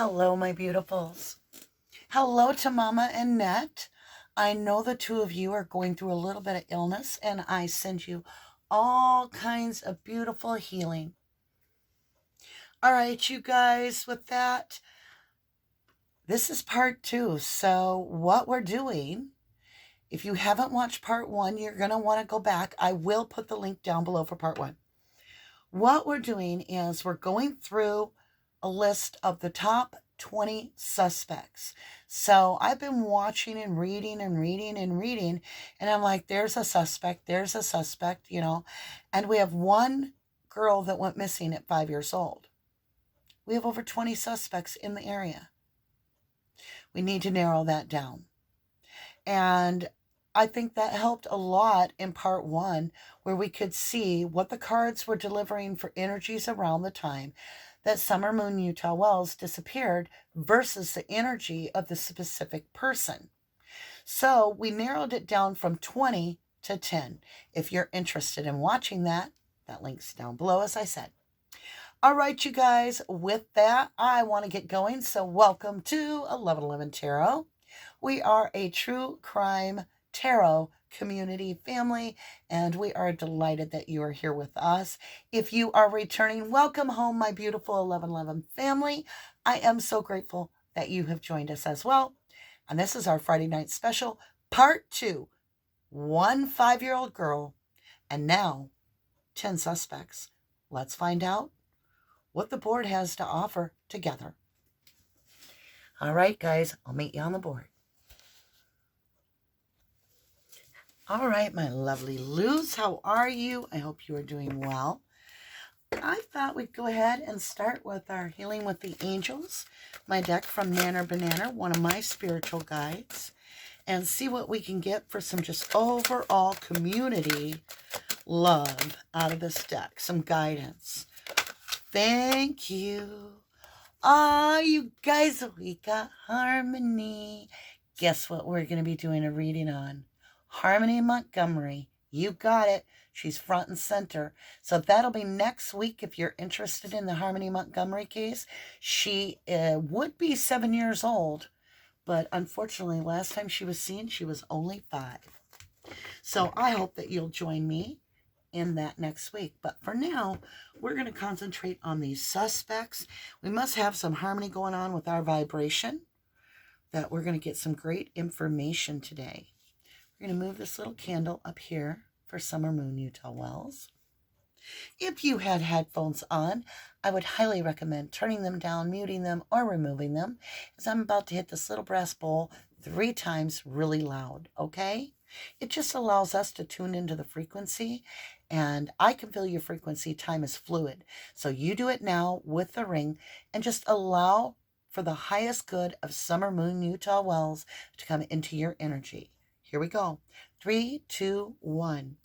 Hello, my beautifuls. Hello to Mama and Net. I know the two of you are going through a little bit of illness, and I send you all kinds of beautiful healing. All right, you guys, with that, this is part 2. So, what we're doing, if you haven't watched part 1, you're going to want to go back. I will put the link down below for part 1. What we're doing is we're going through a list of the top 20 suspects. So I've been watching and reading, and I'm like, there's a suspect, and we have one girl that went missing at 5 years old. We have over 20 suspects in the area. We need to narrow that down. And I think that helped a lot in part 1, where we could see what the cards were delivering for energies around the time that Summer Moon Utah Wells disappeared versus the energy of the specific person. So we narrowed it down from 20 to 10. If you're interested in watching that link's down below, as I said. All right, you guys, with that, I want to get going. So welcome to 1111 Tarot. We are a true crime tarot community family, and we are delighted that you are here with us. If you are returning, welcome home, my beautiful 1111 family. I am so grateful that you have joined us as well. And this is our Friday night special, part 2, 1 5-year-old girl, and now 10 suspects. Let's find out what the board has to offer together. All right, guys, I'll meet you on the board. All right, my lovely Luz, how are you? I hope you are doing well. I thought we'd go ahead and start with our Healing with the Angels, my deck from Nanner Banana, one of my spiritual guides, and see what we can get for some just overall community love out of this deck, some guidance. Thank you. You guys, we got Harmony. Guess what we're going to be doing a reading on? Harmony Montgomery. You got it. She's front and center. So that'll be next week if you're interested in the Harmony Montgomery case. She would be 7 years old, but unfortunately, last time she was seen, she was only 5. So I hope that you'll join me in that next week. But for now, we're going to concentrate on these suspects. We must have some harmony going on with our vibration, that we're going to get some great information today. We're going to move this little candle up here for Summer Moon Utah Wells. If you had headphones on, I would highly recommend turning them down, muting them, or removing them, as I'm about to hit this little brass bowl 3 times really loud, okay? It just allows us to tune into the frequency, and I can feel your frequency. Time is fluid. So you do it now with the ring, and just allow for the highest good of Summer Moon Utah Wells to come into your energy. Here we go. 3, 2, 1.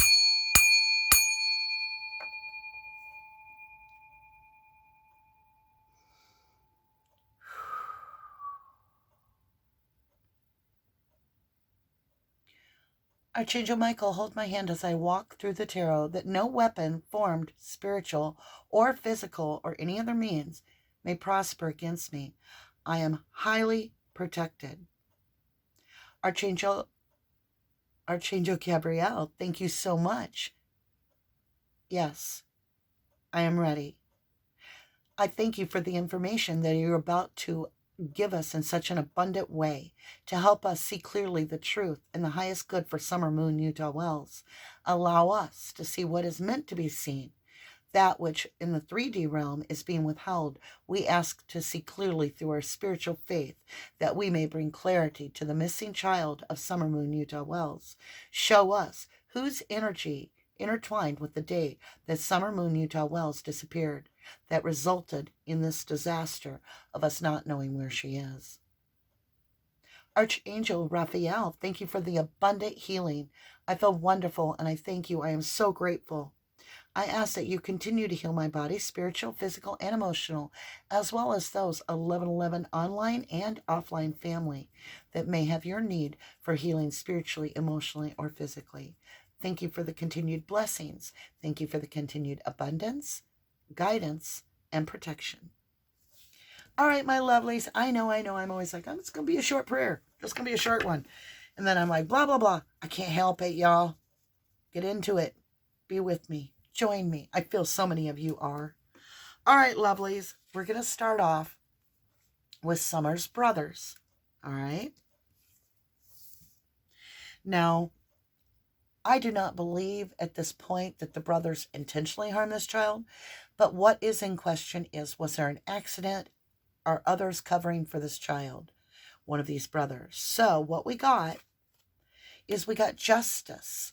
Archangel Michael, hold my hand as I walk through the tarot, that no weapon formed, spiritual or physical or any other means, may prosper against me. I am highly protected. Archangel Gabrielle, thank you so much. Yes, I am ready. I thank you for the information that you're about to give us in such an abundant way to help us see clearly the truth and the highest good for Summer Moon Utah Wells. Allow us to see what is meant to be seen. That which in the 3D realm is being withheld, we ask to see clearly through our spiritual faith, that we may bring clarity to the missing child of Summer Moon Utah Wells. Show us whose energy intertwined with the day that Summer Moon Utah Wells disappeared, that resulted in this disaster of us not knowing where she is. Archangel Raphael, thank you for the abundant healing. I feel wonderful, and I thank you. I am so grateful. I ask that you continue to heal my body, spiritual, physical, and emotional, as well as those 1111 online and offline family that may have your need for healing spiritually, emotionally, or physically. Thank you for the continued blessings. Thank you for the continued abundance, guidance, and protection. All right, my lovelies. I know. I'm always like, oh, it's going to be a short prayer. It's going to be a short one. And then I'm like, blah, blah, blah. I can't help it, y'all. Get into it. Be with me. Join me. I feel so many of you are. All right, lovelies. We're going to start off with Summer's brothers. All right. Now, I do not believe at this point that the brothers intentionally harmed this child, but what is in question is, was there an accident? Are others covering for this child? One of these brothers. So what we got is we got justice.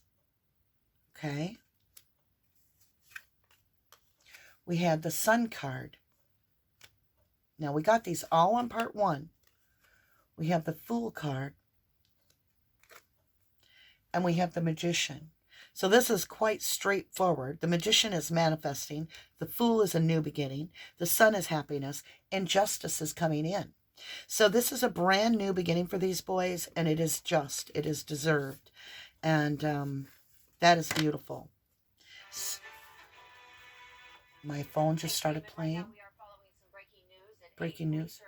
Okay. We had the Sun card. Now we got these all on part 1. We have the Fool card. And we have the Magician. So this is quite straightforward. The Magician is manifesting. The Fool is a new beginning. The Sun is happiness. And justice is coming in. So this is a brand new beginning for these boys. And it is just. It is deserved. And that is beautiful. My phone just started playing. Breaking news.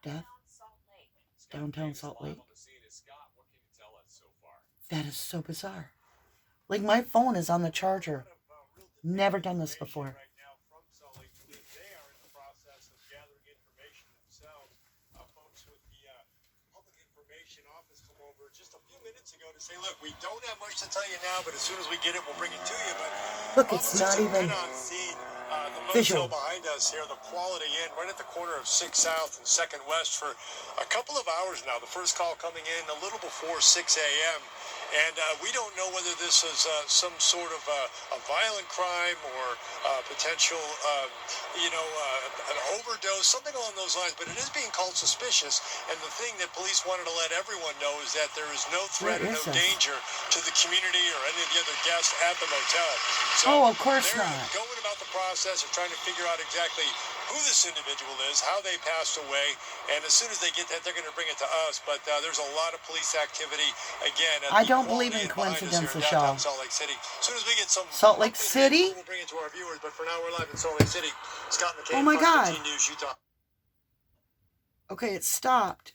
Death. Downtown Salt Lake. That is so bizarre. Like, my phone is on the charger. Never done this before. Just a few minutes ago to say, look, we don't have much to tell you now, but as soon as we get it, we'll bring it to you. But look, it's not even the visual behind us here, the Quality Inn, right at the corner of 6th South and 2nd West for a couple of hours now. The first call coming in a little before 6 a.m. And we don't know whether this is some sort of a violent crime or potential, an overdose, something along those lines. But it is being called suspicious. And the thing that police wanted to let everyone know is that there is no threat or no danger to the community or any of the other guests at the motel. So of course not. Going about the process of trying to figure out exactly who this individual is, how they passed away, and as soon as they get that, they're going to bring it to us. But there's a lot of police activity again. I don't believe in coincidences, y'all. Salt Lake City. As soon as we get some Salt Lake City, we'll bring it to our viewers. But for now, we're live in Salt Lake City. Scott McCain, oh my God! News, Utah. Okay, it stopped.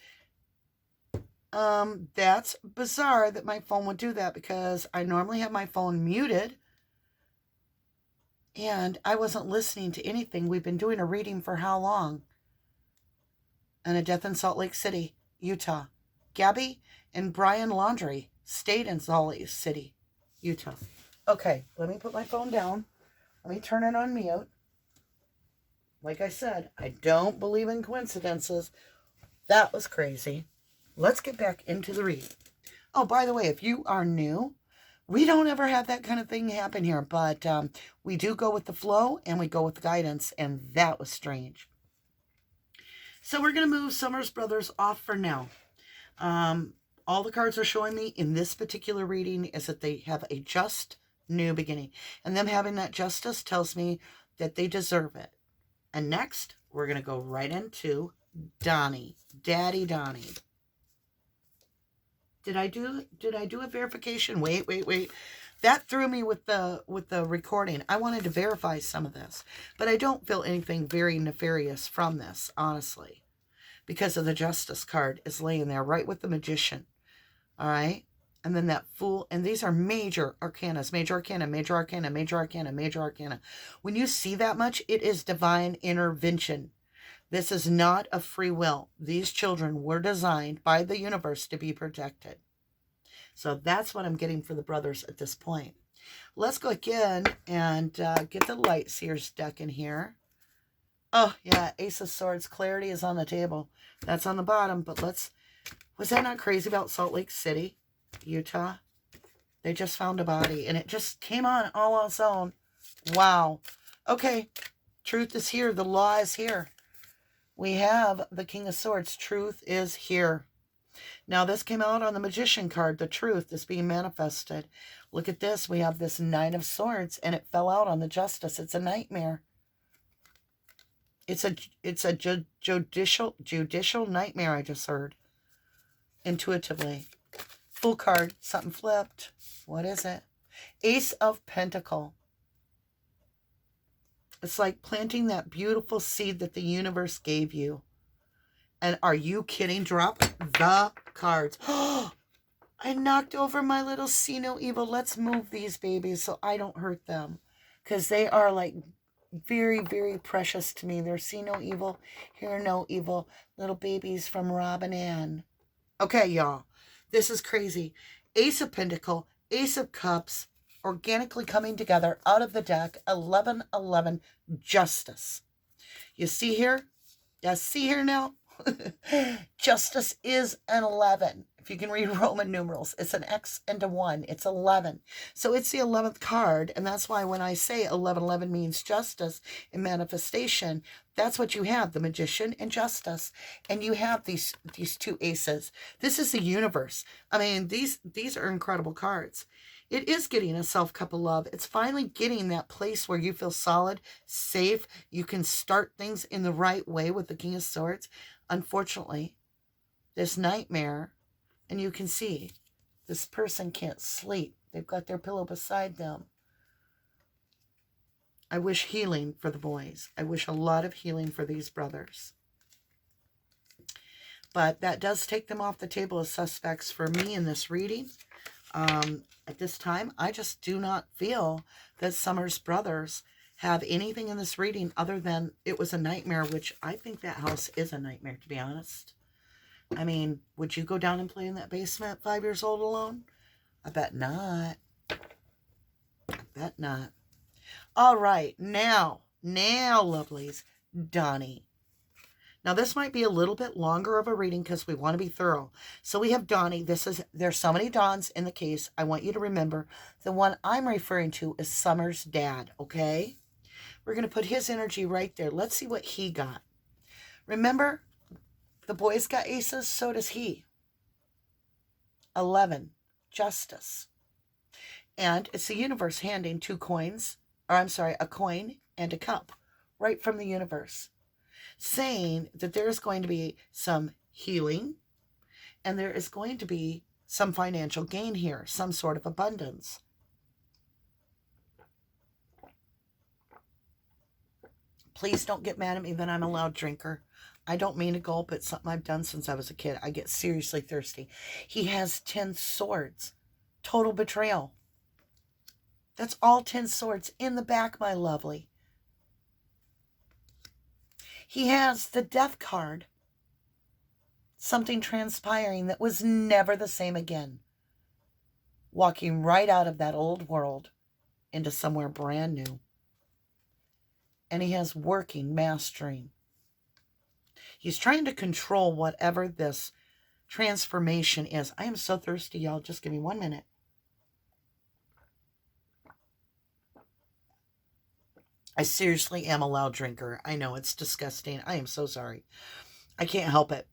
That's bizarre that my phone would do that because I normally have my phone muted. And I wasn't listening to anything. We've been doing a reading for how long? And a death in Salt Lake City, Utah. Gabby and Brian Laundrie stayed in Salt Lake City, Utah. Okay, let me put my phone down. Let me turn it on mute. Like I said, I don't believe in coincidences. That was crazy. Let's get back into the read. Oh, by the way, if you are new, we don't ever have that kind of thing happen here, but we do go with the flow and we go with the guidance, and that was strange. So we're going to move Summer's brothers off for now. All the cards are showing me in this particular reading is that they have a just new beginning, and them having that justice tells me that they deserve it. And next, we're going to go right into Donnie, Daddy Donnie. Did I do a verification? Wait. That threw me with the recording. I wanted to verify some of this, but I don't feel anything very nefarious from this, honestly, because of the Justice card is laying there right with the Magician. All right, and then that Fool, and these are major arcanas, major arcana, major arcana, major arcana, major arcana. When you see that much, it is divine intervention. This is not a free will. These children were designed by the universe to be protected. So that's what I'm getting for the brothers at this point. Let's go again and get the Light Seers deck in here. Oh, yeah, Ace of Swords. Clarity is on the table. That's on the bottom, but was that not crazy about Salt Lake City, Utah? They just found a body, and it just came on all on its own. Wow. Okay, truth is here. The law is here. We have the King of Swords. Truth is here. Now, this came out on the Magician card. The truth is being manifested. Look at this. We have this Nine of Swords, and it fell out on the Justice. It's a nightmare. It's a judicial nightmare, I just heard. Intuitively. Fool card. Something flipped. What is it? Ace of Pentacle. It's like planting that beautiful seed that the universe gave you. And are you kidding? Drop the cards. I knocked over my little see no evil. Let's move these babies so I don't hurt them. Because they are like very, very precious to me. They're see no evil, hear no evil. Little babies from Rob and Ann. Okay, y'all. This is crazy. Ace of Pentacle, Ace of Cups, organically coming together out of the deck. 1111, Justice. You see here? You see here now? Justice is an 11. If you can read Roman numerals, it's an X and a 1. It's 11. So it's the 11th card. And that's why when I say 1111 means justice and manifestation, that's what you have, the Magician and Justice. And you have these two aces. This is the universe. I mean, these are incredible cards. It is getting a self-cup of love. It's finally getting that place where you feel solid, safe. You can start things in the right way with the King of Swords. Unfortunately, this nightmare, and you can see this person can't sleep. They've got their pillow beside them. I wish healing for the boys. I wish a lot of healing for these brothers. But that does take them off the table as suspects for me in this reading. At this time, I just do not feel that Summer's brothers have anything in this reading other than it was a nightmare, which I think that house is a nightmare, to be honest. I mean, would you go down and play in that basement at 5 years old alone? I bet not. I bet not. All right, now, lovelies, Donnie. Now, this might be a little bit longer of a reading because we want to be thorough. So we have Donnie. There's so many Dons in the case. I want you to remember the one I'm referring to is Summer's dad, okay? We're going to put his energy right there. Let's see what he got. Remember, the boys got aces, so does he. 11, Justice. And it's the universe handing a coin and a cup right from the universe, saying that there is going to be some healing and there is going to be some financial gain here, some sort of abundance. Please don't get mad at me that I'm a loud drinker. I don't mean to gulp. It's something I've done since I was a kid. I get seriously thirsty. He has 10 swords. Total betrayal. That's all 10 swords in the back, my lovely. He has the Death card. Something transpiring that was never the same again. Walking right out of that old world into somewhere brand new. And he has working, mastering. He's trying to control whatever this transformation is. I am so thirsty, y'all. Just give me 1 minute. I seriously am a loud drinker. I know, it's disgusting. I am so sorry. I can't help it.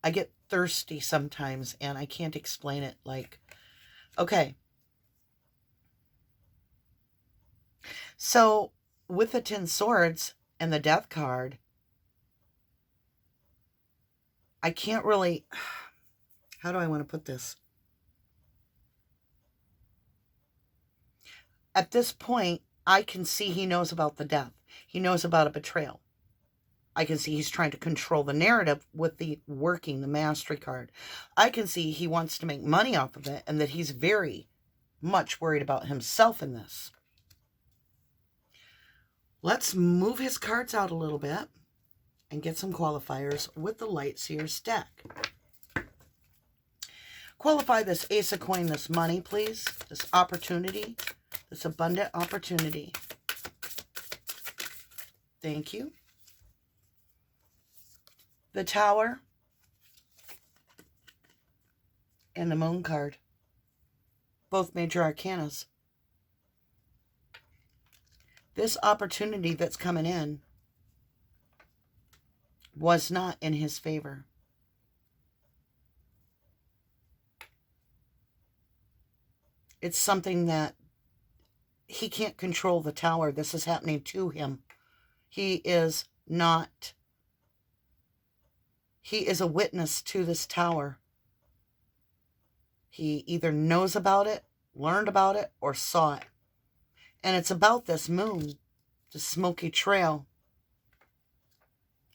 I get thirsty sometimes and I can't explain it. Like, okay. So with the 10 swords and the Death card, I can't really, how do I want to put this? At this point, I can see he knows about the death. He knows about a betrayal. I can see he's trying to control the narrative with the mastery card. I can see he wants to make money off of it and that he's very much worried about himself in this. Let's move his cards out a little bit and get some qualifiers with the Light Seer's deck. Qualify this Ace of Coin, this money, please. This opportunity, this abundant opportunity. Thank you. The Tower and the Moon card. Both major arcanas. This opportunity that's coming in was not in his favor. It's something that he can't control the Tower. This is happening to him. He is not. He is a witness to this Tower. He either knows about it, learned about it, or saw it. And it's about this moon. the smoky trail.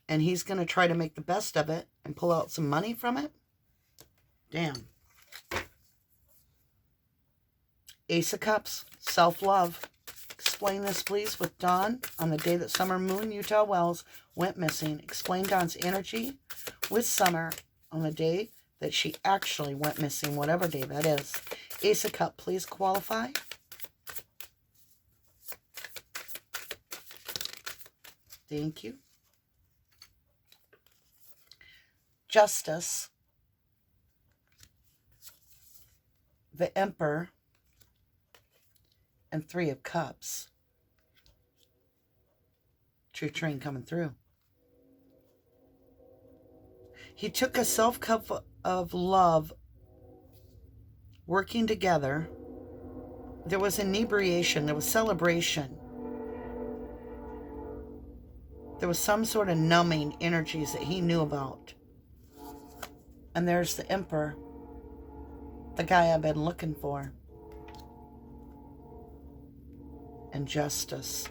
And he's going to try to make the best of it and pull out some money from it. Damn. Ace of Cups, self-love. Explain this, please, with Dawn on the day that Summer Moon Utah Wells went missing. Explain Dawn's energy with Summer on the day that she actually went missing, whatever day that is. Ace of Cups, please qualify. Thank you. Justice. The Emperor. And Three of Cups. True train coming through. He took a self-cup of love, working together. There was inebriation. There was celebration. There was some sort of numbing energies that he knew about. And there's the Emperor. The guy I've been looking for. And Justice.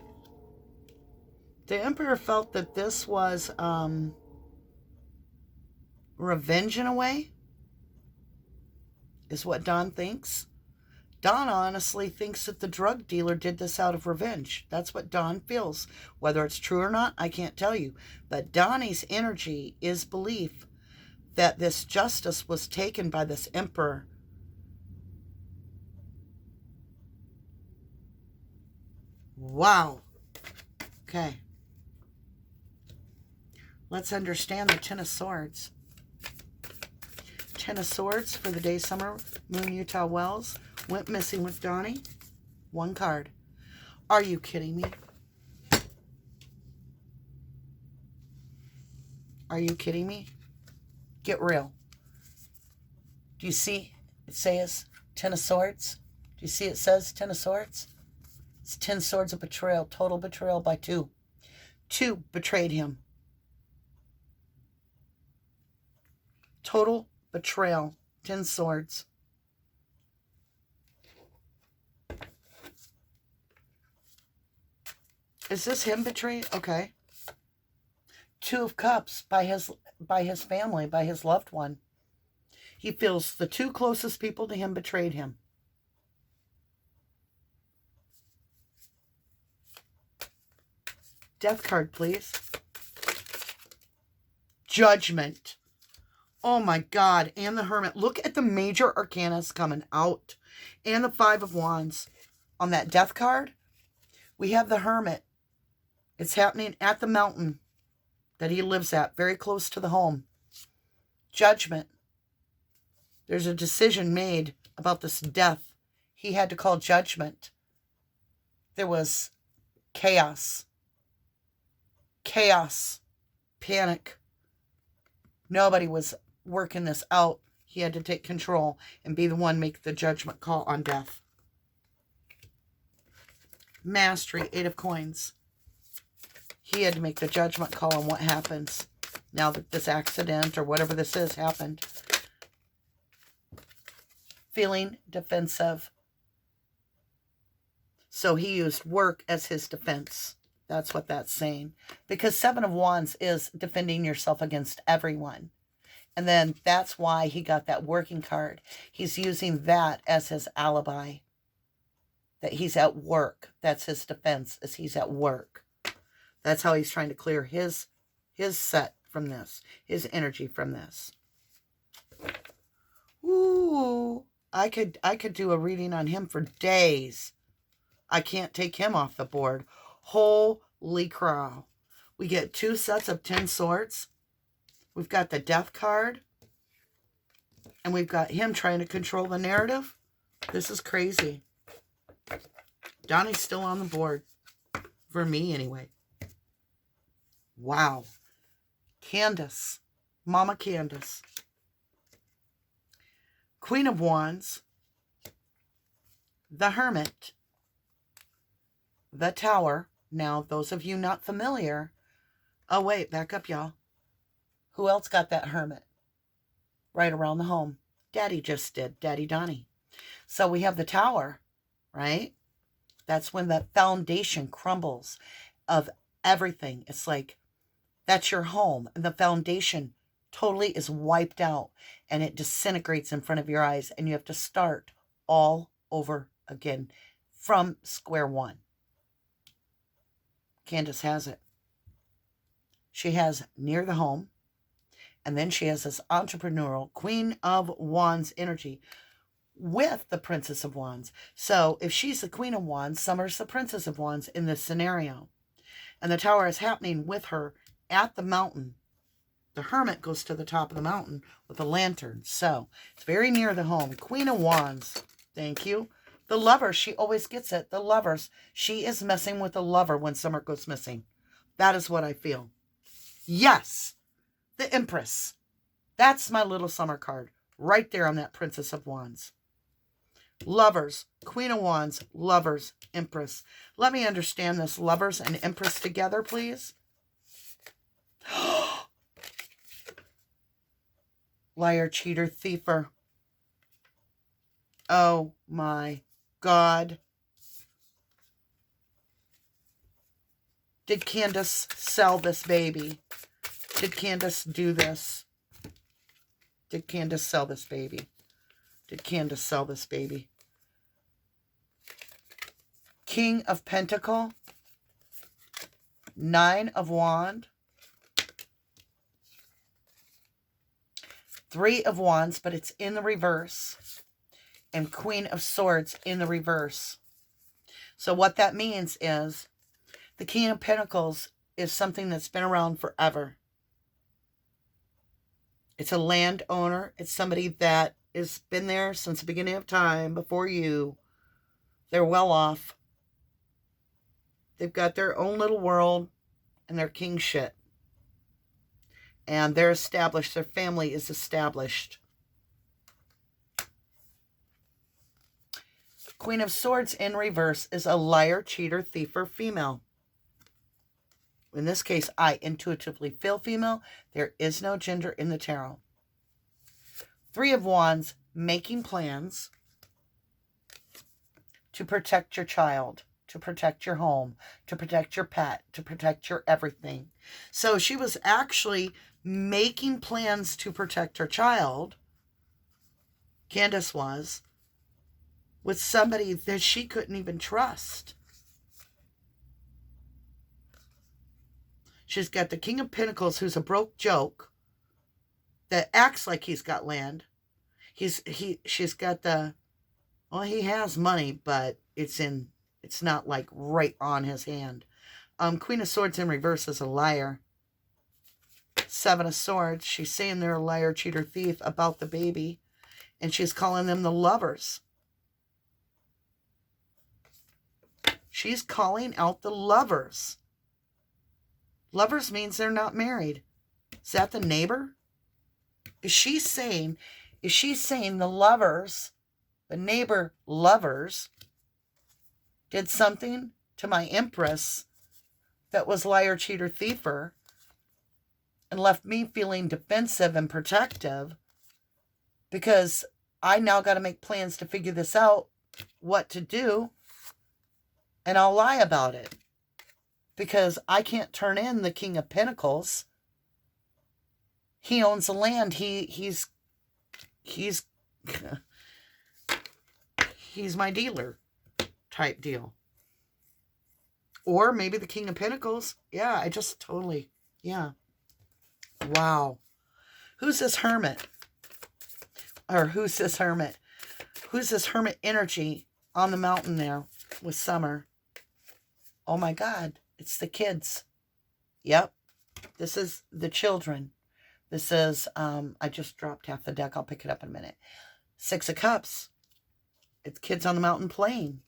The Emperor felt that this was revenge in a way, is what Dawn thinks. Dawn honestly thinks that the drug dealer did this out of revenge. That's what Dawn feels. Whether it's true or not, I can't tell you. But Donnie's energy is belief that this Justice was taken by this Emperor. Wow. Okay. Let's understand the Ten of Swords. Ten of Swords for the day Summer Moon Utah Wells went missing with Donnie. One card. Are you kidding me? Are you kidding me? Get real. Do you see it says Ten of Swords? Do you see it says Ten of Swords? It's 10 swords of betrayal. Total betrayal by 2. 2 betrayed him. Total betrayal. 10 swords. Is this him betrayed? Okay. 2 of Cups by his family, by his loved one. He feels the 2 closest people to him betrayed him. Death card, please. Judgment. Oh my God. And the Hermit. Look at the major arcanas coming out. And the 5 of Wands. On that Death card, we have the Hermit. It's happening at the mountain that he lives at, very close to the home. Judgment. There's a decision made about this death. He had to call judgment. There was chaos. Chaos. Panic. Nobody was working this out. He had to take control and be the one make the judgment call on death. Mastery. 8 of Coins. He had to make the judgment call on what happens now that this accident or whatever this is happened. Feeling defensive. So he used work as his defense. That's what that's saying. Because 7 of Wands is defending yourself against everyone. And then that's why he got that working card. He's using that as his alibi. That he's at work. That's his defense, is he's at work. That's how he's trying to clear his set from this. His energy from this. Ooh. I could do a reading on him for days. I can't take him off the board. Holy crow. We get 2 sets of 10 swords. We've got the Death card. And we've got him trying to control the narrative. This is crazy. Donnie's still on the board. For me, anyway. Wow. Candace. Mama Candace. Queen of Wands. The Hermit. The Tower. Now, those of you not familiar. Oh, wait. Back up, y'all. Who else got that Hermit? Right around the home. Daddy just did. Daddy Donnie. So we have the Tower, right? That's when the foundation crumbles. of everything. It's like, that's your home. And the foundation totally is wiped out and it disintegrates in front of your eyes. And you have to start all over again from square one. Candace has it. She has near the home. And then she has this entrepreneurial Queen of Wands energy with the Princess of Wands. So if she's the Queen of Wands, Summer's the Princess of Wands in this scenario. And the tower is happening with her at the mountain. The hermit goes to the top of the mountain with a lantern. So it's very near the home. Queen of Wands. Thank you. The Lovers. She always gets it. The Lovers. She is messing with the lover when Summer goes missing. That is what I feel. Yes. The Empress. That's my little Summer card. Right there on that Princess of Wands. Lovers. Queen of Wands. Lovers. Empress. Let me understand this. Lovers and Empress together, please. Liar, cheater, thiefer. Oh my God. Did Candace sell this baby? Did Candace do this? Did Candace sell this baby? Did Candace sell this baby? King of Pentacle. 9 of Wand. 3 of Wands, but it's in the reverse. And Queen of Swords in the reverse. So what that means is the King of Pentacles is something that's been around forever. It's a landowner. It's somebody that has been there since the beginning of time, before you. They're well off. They've got their own little world and their king shit. And they're established. Their family is established. Queen of Swords in reverse is a liar, cheater, thiefer, female. In this case, I intuitively feel female. There is no gender in the tarot. 3 of Wands, making plans to protect your child, to protect your home, to protect your pet, to protect your everything. So she was actually making plans to protect her child. Candace was, with somebody that she couldn't even trust. She's got the King of Pentacles, who's a broke joke that acts like he's got land. She's got the, well, he has money, but it's not like right on his hand. Queen of Swords in reverse is a liar. 7 of Swords. She's saying they're a liar, cheater, thief about the baby, and she's calling them the Lovers. She's calling out the Lovers. Lovers means they're not married. Is that the neighbor? Is she saying the Lovers, the neighbor Lovers, did something to my Empress that was liar, cheater, thiefer, and left me feeling defensive and protective because I now got to make plans to figure this out, what to do, and I'll lie about it. Because I can't turn in the King of Pentacles. He owns the land. He's my dealer type deal. Or maybe the King of Pentacles. Yeah, I just totally, yeah. Wow. Who's this hermit? Or who's this hermit? Who's this hermit energy on the mountain there with Summer? Oh my God. It's the kids. Yep. This is the children. This is, I just dropped half the deck. I'll pick it up in a minute. 6 of Cups. It's kids on the mountain playing.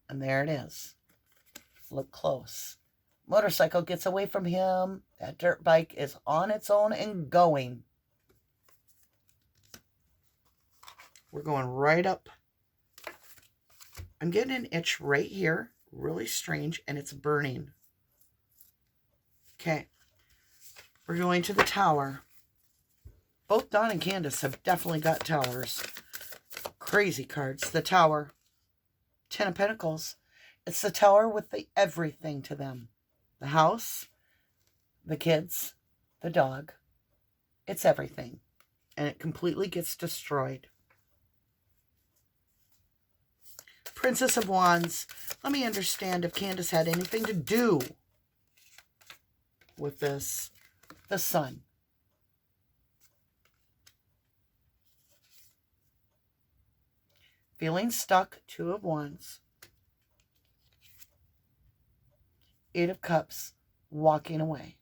And there it is. Look close. Motorcycle gets away from him. That dirt bike is on its own and going. We're going right up. I'm getting an itch right here. Really strange, and it's burning. Okay. We're going to the tower. Both Don and Candace have definitely got towers. Crazy cards. The tower. 10 of Pentacles. It's the tower with the everything to them. The house, the kids, the dog. It's everything. And it completely gets destroyed. Princess of Wands. Let me understand if Candace had anything to do with this. The Sun. Feeling stuck. Two of Wands. Eight of Cups. Walking away.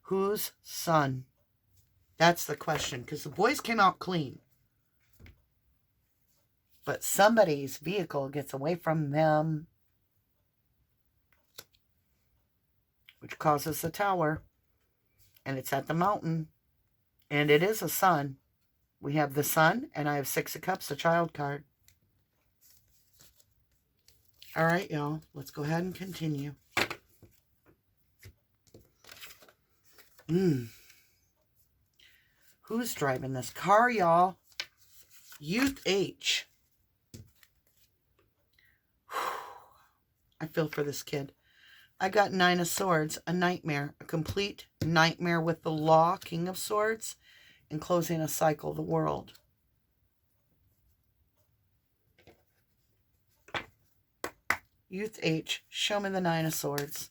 Whose son? That's the question, because the boys came out clean. But somebody's vehicle gets away from them, which causes the tower. And it's at the mountain. And it is a sun. We have the sun, and I have Six of Cups, a child card. All right, y'all. Let's go ahead and continue. Who's driving this car, y'all? Youth H. I feel for this kid. I got Nine of Swords, a nightmare, a complete nightmare with the law, King of Swords, and closing a cycle, the world. Youth H, show me the Nine of Swords.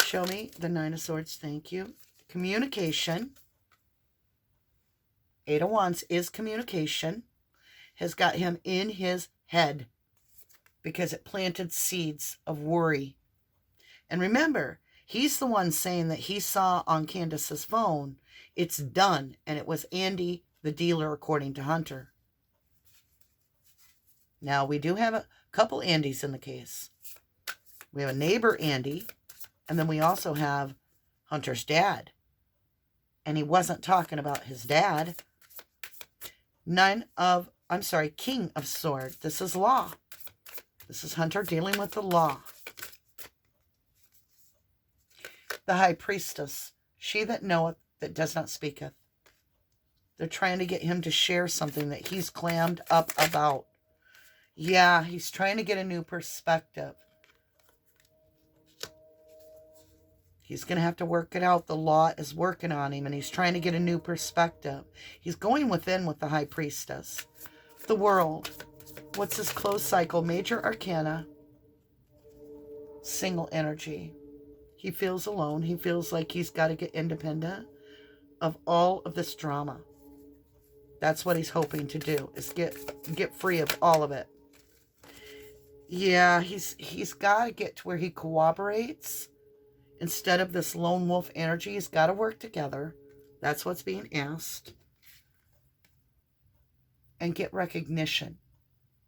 Show me the Nine of Swords, thank you. Communication. Eight of Wands is communication. Has got him in his head because it planted seeds of worry. And remember, he's the one saying that he saw on Candace's phone, it's done, and it was Andy, the dealer, according to Hunter. Now, we do have a couple Andys in the case. We have a neighbor Andy, and then we also have Hunter's dad. And he wasn't talking about his dad. King of Swords. This is law. This is Hunter dealing with the law. The High Priestess. She that knoweth, that does not speaketh. They're trying to get him to share something that he's clammed up about. Yeah, he's trying to get a new perspective. He's going to have to work it out. The law is working on him, and he's trying to get a new perspective. He's going within with the High Priestess. The World. What's his closed cycle? Major Arcana. Single energy. He feels alone. He feels like he's got to get independent of all of this drama. That's what he's hoping to do, is get free of all of it. Yeah, he's got to get to where he cooperates. Instead of this lone wolf energy, he's got to work together. That's what's being asked. And get recognition.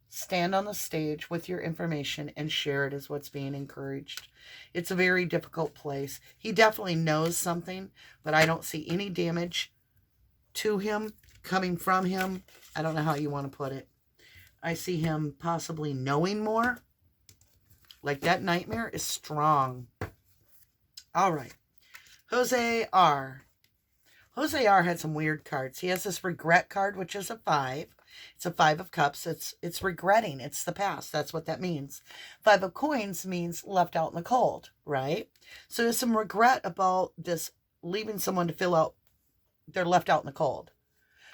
Stand on the stage with your information and share it is what's being encouraged. It's a very difficult place. He definitely knows something, but I don't see any damage to him, coming from him. I don't know how you want to put it. I see him possibly knowing more. Like, that nightmare is strong. All right. Jose R. Jose R had some weird cards. He has this regret card, which is a 5. It's a 5 of Cups. It's regretting. It's the past. That's what that means. 5 of Coins means left out in the cold, right? So there's some regret about this, leaving someone to feel out, they're left out in the cold.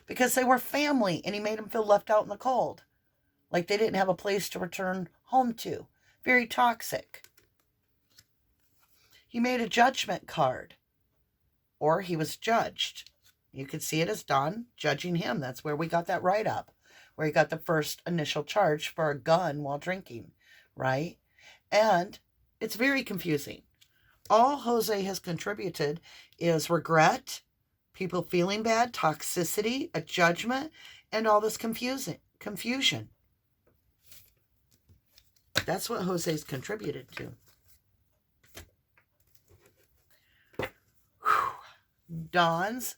Because they were family, and he made them feel left out in the cold. Like they didn't have a place to return home to. Very toxic. He made a judgment card. Or he was judged. You could see it as Don judging him. That's where we got that write-up. Where he got the first initial charge for a gun while drinking. Right? And it's very confusing. All Jose has contributed is regret, people feeling bad, toxicity, a judgment, and all this confusion. That's what Jose's contributed to. Don's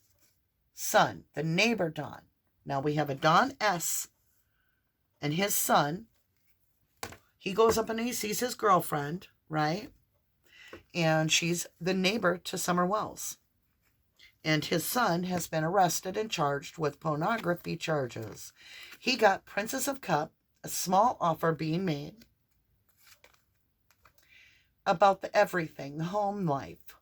son, the neighbor Don. Now we have a Don S. and his son. He goes up and he sees his girlfriend, right? And she's the neighbor to Summer Wells. And his son has been arrested and charged with pornography charges. He got Princess of Cup, a small offer being made about the everything, the home life.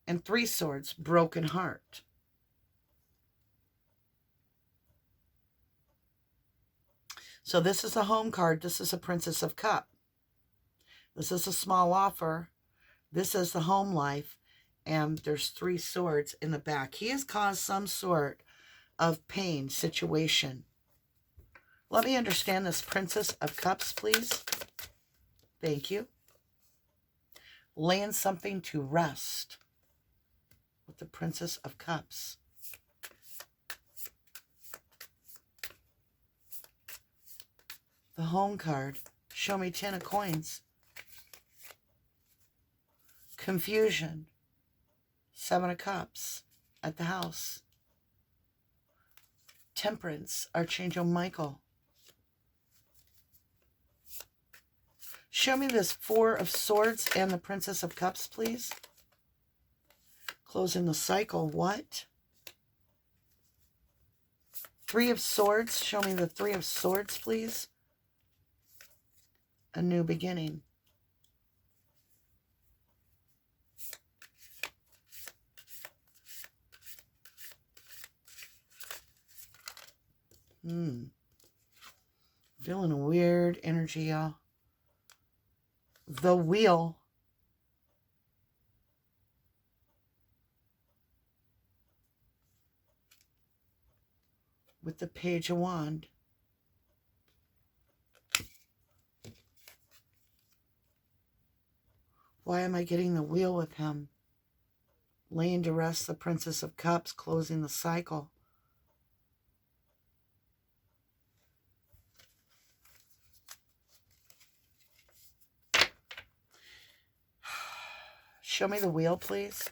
And 3 swords, broken heart. So this is a home card. This is a Princess of Cup. This is a small offer. This is the home life. And there's 3 swords in the back. He has caused some sort of pain situation. Let me understand this Princess of Cups, please. Thank you. Laying something to rest with the Princess of Cups. The home card. Show me 10 of coins. Confusion. 7 of Cups at the house. Temperance. Archangel Michael. Show me this 4 of Swords and the Princess of Cups, please. Closing the cycle. What? 3 of Swords. Show me the 3 of Swords, please. A new beginning. Feeling a weird energy, y'all. The Wheel. With the Page of Wand. Why am I getting the Wheel with him? Laying to rest the Princess of Cups, closing the cycle. Show me the Wheel, please.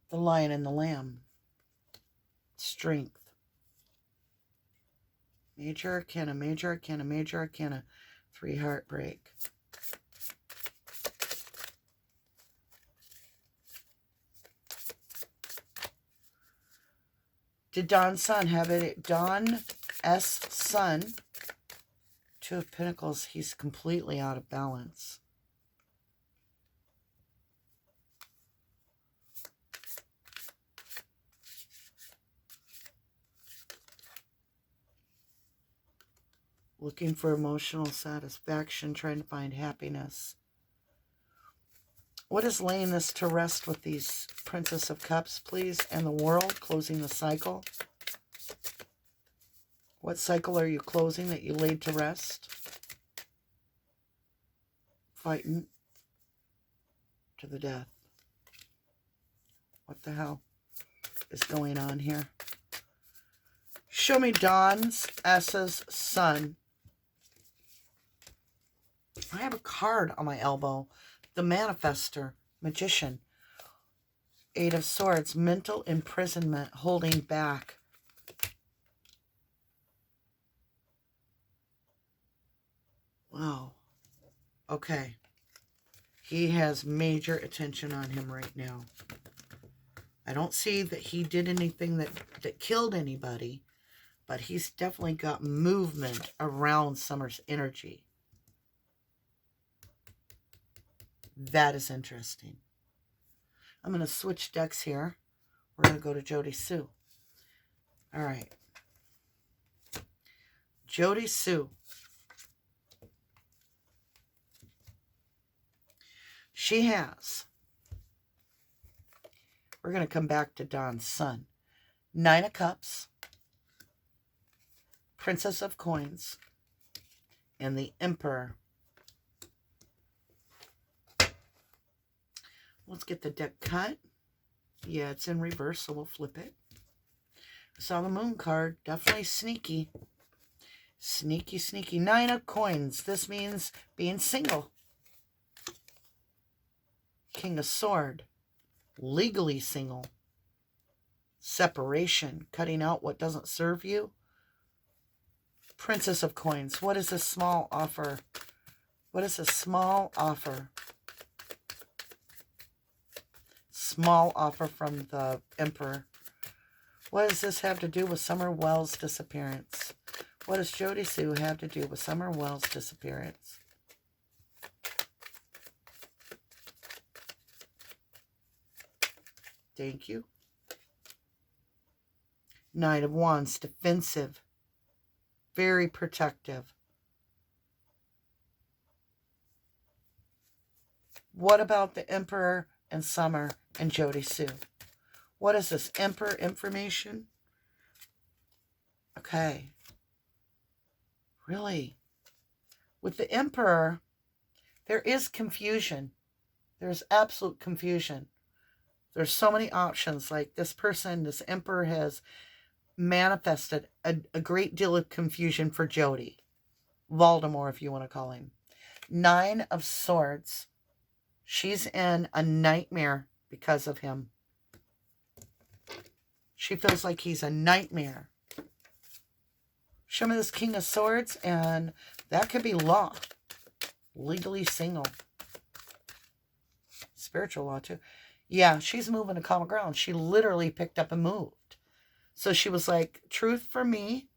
The Lion and the Lamb. Strength. Major Arcana, Major Arcana, Major Arcana. 3 Heartbreak. Did Don's son have it? Don S. son. 2 of Pentacles. He's completely out of balance. Looking for emotional satisfaction, trying to find happiness. What is laying this to rest with these Princess of Cups, please? And the World, closing the cycle. What cycle are you closing that you laid to rest? Fighting to the death. What the hell is going on here? Show me Don's S's son. I have a card on my elbow. The Manifester, Magician. 8 of Swords, mental imprisonment, holding back. Wow. Okay. He has major attention on him right now. I don't see that he did anything that killed anybody, but he's definitely got movement around Summer's energy. That is interesting. I'm going to switch decks here. We're going to go to JODISUE. All right. JODISUE. She has. We're going to come back to Don's son. 9 of Cups. Princess of Coins. And the Emperor. Let's get the deck cut. Yeah, it's in reverse, so we'll flip it. I saw the Moon card. Definitely sneaky. Sneaky, sneaky. 9 of Coins. This means being single. King of Sword. Legally single. Separation. Cutting out what doesn't serve you. Princess of Coins. What is a small offer? What is a small offer? Small offer from the Emperor. What does this have to do with Summer Wells' disappearance? What does JODISUE have to do with Summer Wells' disappearance? Thank you. Knight of Wands, defensive. Very protective. What about the Emperor and Summer and JODISUE? What is this? Emperor information? Okay. Really? With the Emperor, there is confusion. There's absolute confusion. There's so many options. Like this person, this Emperor has manifested a great deal of confusion for Jody. Voldemort, if you want to call him. 9 of Swords. She's in a nightmare because of him. She feels like he's a nightmare. Show me this King of Swords, and that could be law. Legally single. Spiritual law, too. Yeah, she's moving to common ground. She literally picked up and moved. So she was like, truth for me,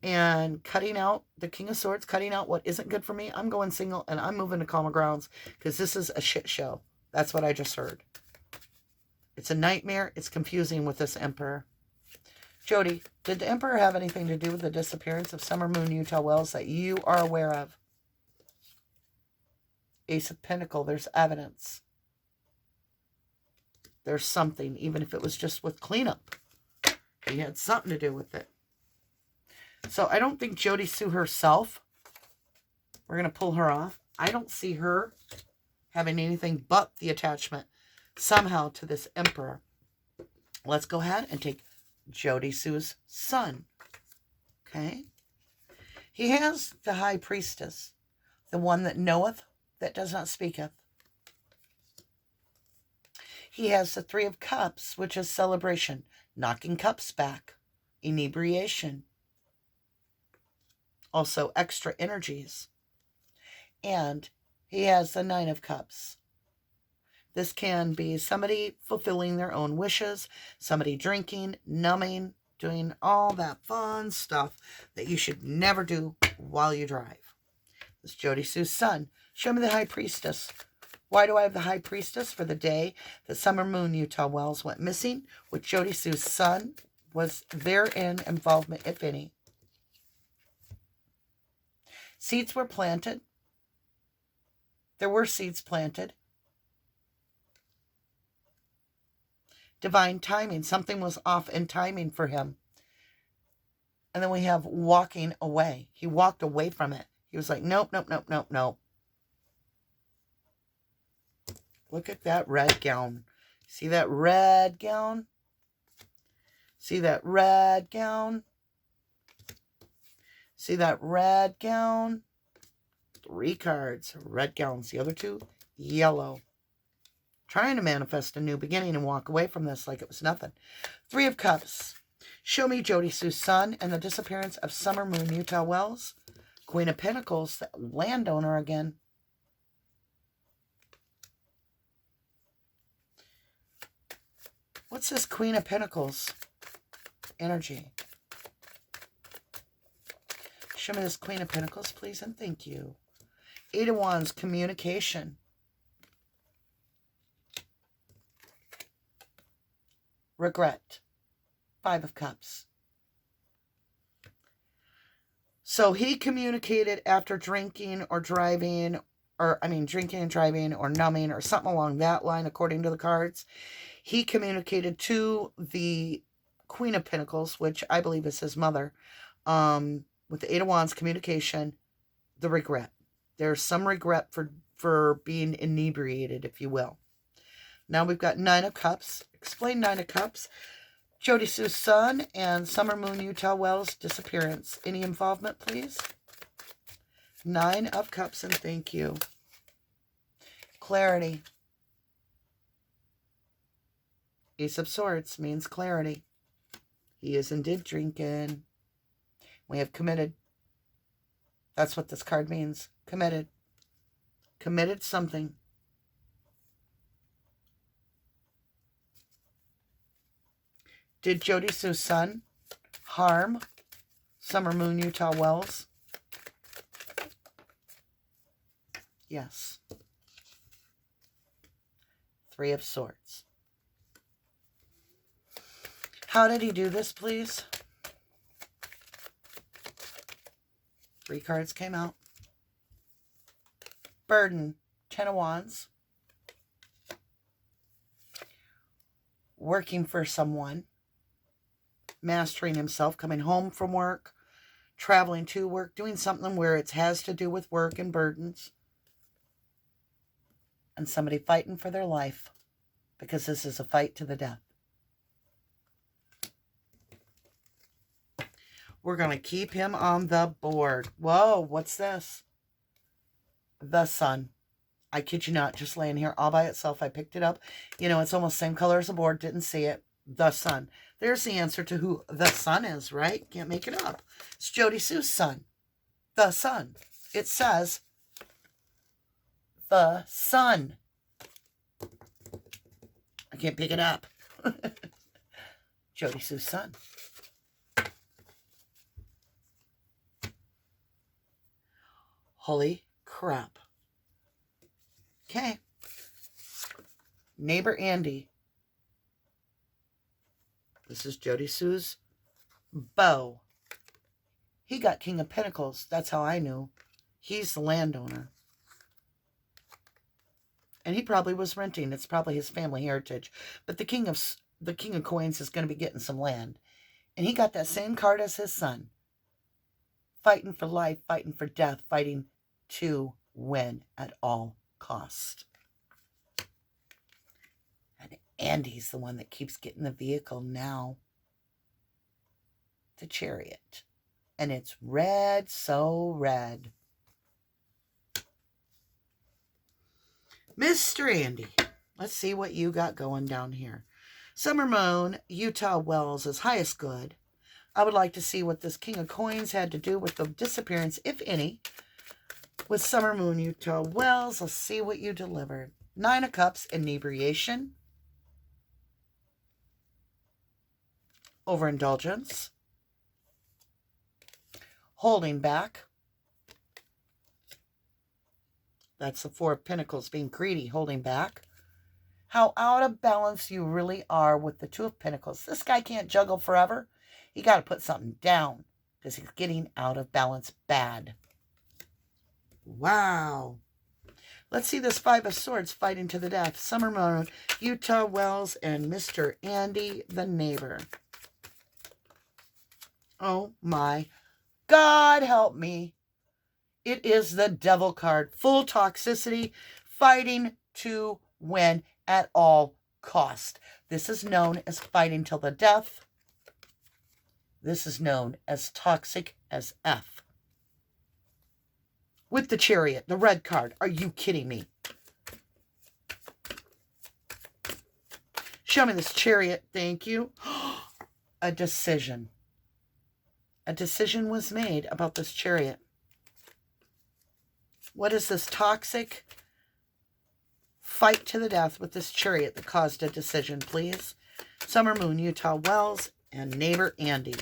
and cutting out the King of Swords, cutting out what isn't good for me. I'm going single, and I'm moving to calmer grounds because this is a shit show. That's what I just heard. It's a nightmare. It's confusing with this Emperor. Jody, did the Emperor have anything to do with the disappearance of Summer Moon Utah Wells that you are aware of? Ace of Pentacles, there's evidence. There's something, even if it was just with cleanup. He had something to do with it. So I don't think JODISUE herself, we're going to pull her off. I don't see her having anything but the attachment somehow to this Emperor. Let's go ahead and take JODISUE's son. Okay. He has the High Priestess, the one that knoweth, that does not speaketh. He has the 3 of Cups, which is celebration, knocking cups back, inebriation, also extra energies. And he has the 9 of Cups. This can be somebody fulfilling their own wishes, somebody drinking, numbing, doing all that fun stuff that you should never do while you drive. This is JODISUE's son. Show me the High Priestess. Why do I have the High Priestess? For the day that Summer Moon Utah Wells went missing, with JODISUE's son was therein involvement, if any. Seeds were planted. There were seeds planted. Divine timing. Something was off in timing for him. And then we have walking away. He walked away from it. He was like, nope, nope, nope, nope, nope. Look at that red gown. See that red gown? See that red gown? See that red gown? 3 cards. Red gowns. The other 2, yellow. Trying to manifest a new beginning and walk away from this like it was nothing. 3 of Cups. Show me JODISUE's son and the disappearance of Summer Moon Utah Wells. Queen of Pentacles, the landowner again. What's this Queen of Pentacles energy? Show me this Queen of Pentacles, please, and thank you. 8 of Wands, communication. Regret. 5 of Cups. So he communicated after drinking or driving, drinking and driving or numbing or something along that line, according to the cards. He communicated to the Queen of Pentacles, which I believe is his mother, with the 8 of Wands communication, the regret. There's some regret for being inebriated, if you will. Now we've got 9 of Cups. Explain 9 of Cups. JODISUE's son and Summer Moon Utah Wells disappearance. Any involvement, please? 9 of Cups, and thank you. Clarity. Ace of Swords means clarity. He is indeed drinking. We have committed. That's what this card means. Committed. Committed something. Did JODISUE's son harm Summer Moon Utah Wells? Yes. Three of Swords. How did he do this, please? 3 cards came out. Burden, 10 of Wands. Working for someone. Mastering himself, coming home from work, traveling to work, doing something where it has to do with work and burdens. And somebody fighting for their life, because this is a fight to the death. We're going to keep him on the board. Whoa, what's this? The Sun. I kid you not, just laying here all by itself. I picked it up. You know, it's almost the same color as the board. Didn't see it. The Sun. There's the answer to who the Sun is, right? Can't make it up. It's JODISUE's son. The Sun. It says the Sun. I can't pick it up. JODISUE's son. Holy crap. Okay. Neighbor Andy. This is JODISUE's beau. He got King of Pentacles. That's how I knew. He's the landowner. And he probably was renting. It's probably his family heritage. But the King of Coins is going to be getting some land. And he got that same card as his son. Fighting for life, fighting for death, fighting to win at all cost. And Andy's the one that keeps getting the vehicle now. The Chariot. And it's red, so red. Mr. Andy, let's see what you got going down here. Summer Moon, Utah Wells is highest good. I would like to see what this King of Coins had to do with the disappearance, if any, with Summer Moon, Utah Wells. Let's see what you delivered. 9 of Cups, inebriation. Overindulgence. Holding back. That's the 4 of Pentacles, being greedy, holding back. How out of balance you really are with the 2 of Pentacles. This guy can't juggle forever. You got to put something down because he's getting out of balance bad. Wow. Let's see this 5 of Swords fighting to the death. Summer Moon, Utah Wells, and Mr. Andy, the neighbor. Oh my God, help me. It is the Devil card. Full toxicity, fighting to win at all cost. This is known as fighting till the death. This is known as toxic as F. With the Chariot, the red card. Are you kidding me? Show me this Chariot. Thank you. A decision. A decision was made about this Chariot. What is this toxic fight to the death with this Chariot that caused a decision, please? Summer Moon, Utah Wells, and neighbor Andy.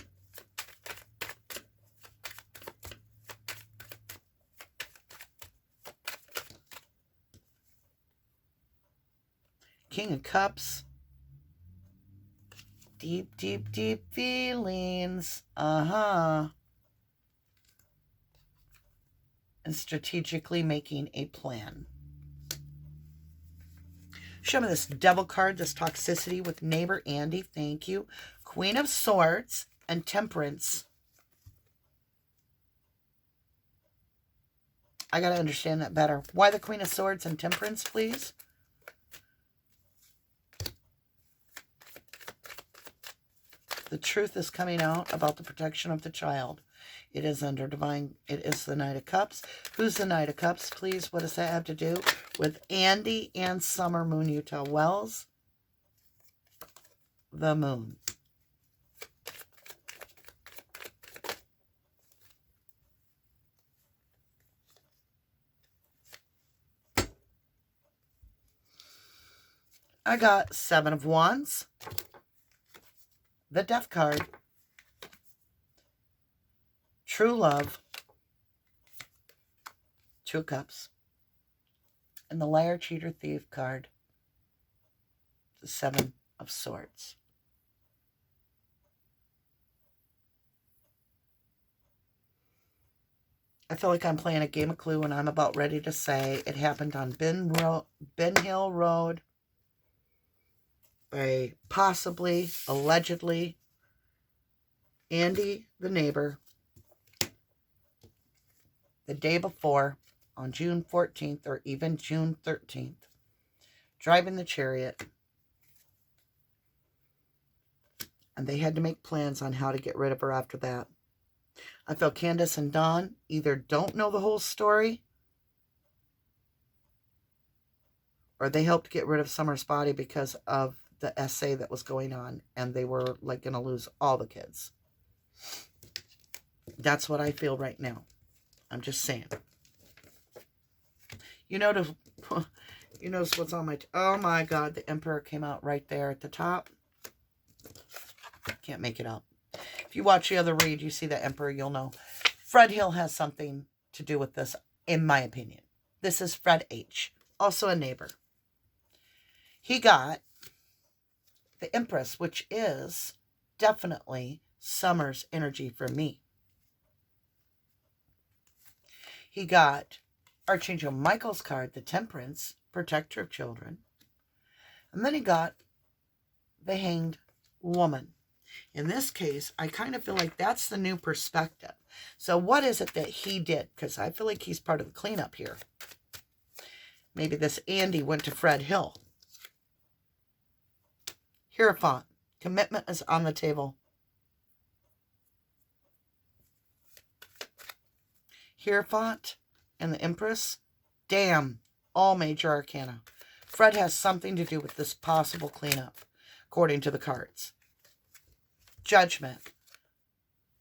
King of Cups. Deep, deep, deep feelings. And strategically making a plan. Show me this Devil card, this toxicity with neighbor Andy. Thank you. Queen of Swords and Temperance. I got to understand that better. Why the Queen of Swords and Temperance, please? The truth is coming out about the protection of the child. It is under divine. It is the Knight of Cups. Who's the Knight of Cups, please? What does that have to do with Andy and Summer Moon, Utah Wells? The Moon. I got 7 of Wands, the Death card, True Love, 2 of Cups, and the Liar, Cheater, Thief card, the 7 of Swords. I feel like I'm playing a game of Clue and I'm about ready to say it happened on Ben Hill Road by possibly, allegedly, Andy, the neighbor, the day before on June 14th or even June 13th, driving the chariot. And they had to make plans on how to get rid of her after that. I feel Candace and Don either don't know the whole story or they helped get rid of Summer's body because of the essay that was going on and they were like going to lose all the kids. That's what I feel right now. I'm just saying. You notice what's on my... oh my God, the Emperor came out right there at the top. Can't make it up. If you watch the other read, you see the Emperor, you'll know. Fred Hill has something to do with this, in my opinion. This is Fred H., also a neighbor. He got the Empress, which is definitely Summer's energy for me. He got Archangel Michael's card, the Temperance, protector of children. And then he got the Hanged Woman. In this case, I kind of feel like that's the new perspective. So what is it that he did? Because I feel like he's part of the cleanup here. Maybe this Andy went to Fred Hill. Hierophant. Commitment is on the table. Hierophant and the Empress. Damn. All major arcana. Fred has something to do with this possible cleanup, according to the cards. Judgment.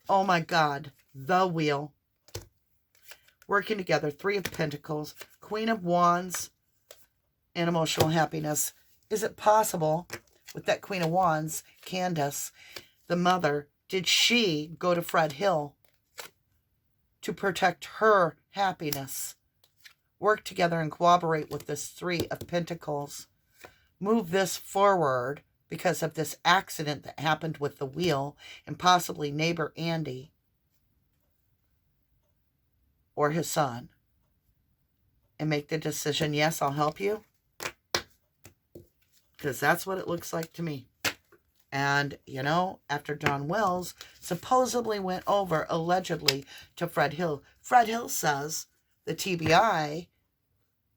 Oh my God. The Wheel. Working together. 3 of Pentacles. Queen of Wands. And emotional happiness. Is it possible with that Queen of Wands, Candace, the mother, did she go to Fred Hill to protect her happiness? Work together and cooperate with this 3 of Pentacles. Move this forward because of this accident that happened with the wheel and possibly neighbor Andy or his son, and make the decision, yes, I'll help you. Because that's what it looks like to me. And, you know, after John Wells supposedly went over, allegedly, to Fred Hill. Fred Hill says the TBI,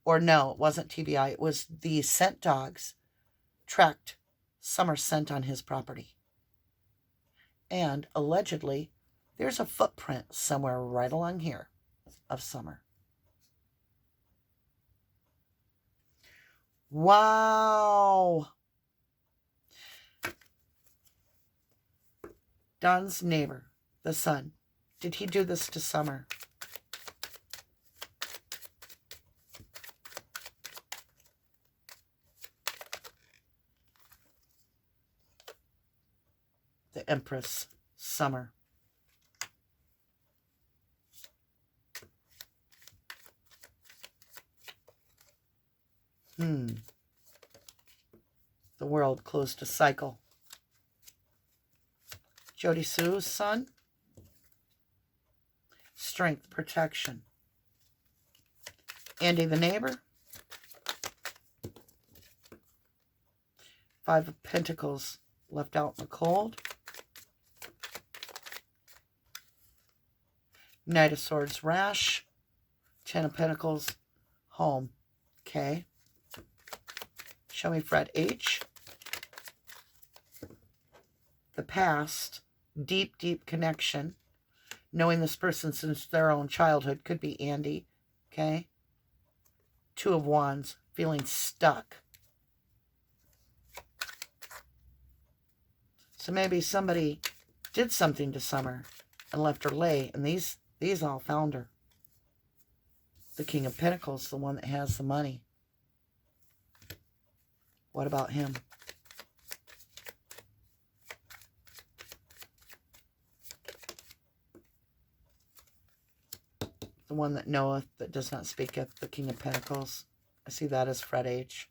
or no, it wasn't TBI, it was the scent dogs tracked Summer's scent on his property. And, allegedly, there's a footprint somewhere right along here of Summer. Wow. Don's neighbor, the son. Did he do this to Summer? The Empress, Summer. The world closed a cycle. JODISUE's son. Strength, protection. Andy the neighbor. 5 of Pentacles left out in the cold. Knight of Swords, rash. 10 of Pentacles, home. Okay. Show me Fred H. The past. Deep, deep connection. Knowing this person since their own childhood. Could be Andy. Okay. 2 of Wands. Feeling stuck. So maybe somebody did something to Summer and left her lay. And these all found her. The King of Pentacles, the one that has the money. What about him? The one that knoweth, that does not speaketh, the King of Pentacles. I see that as Fred H.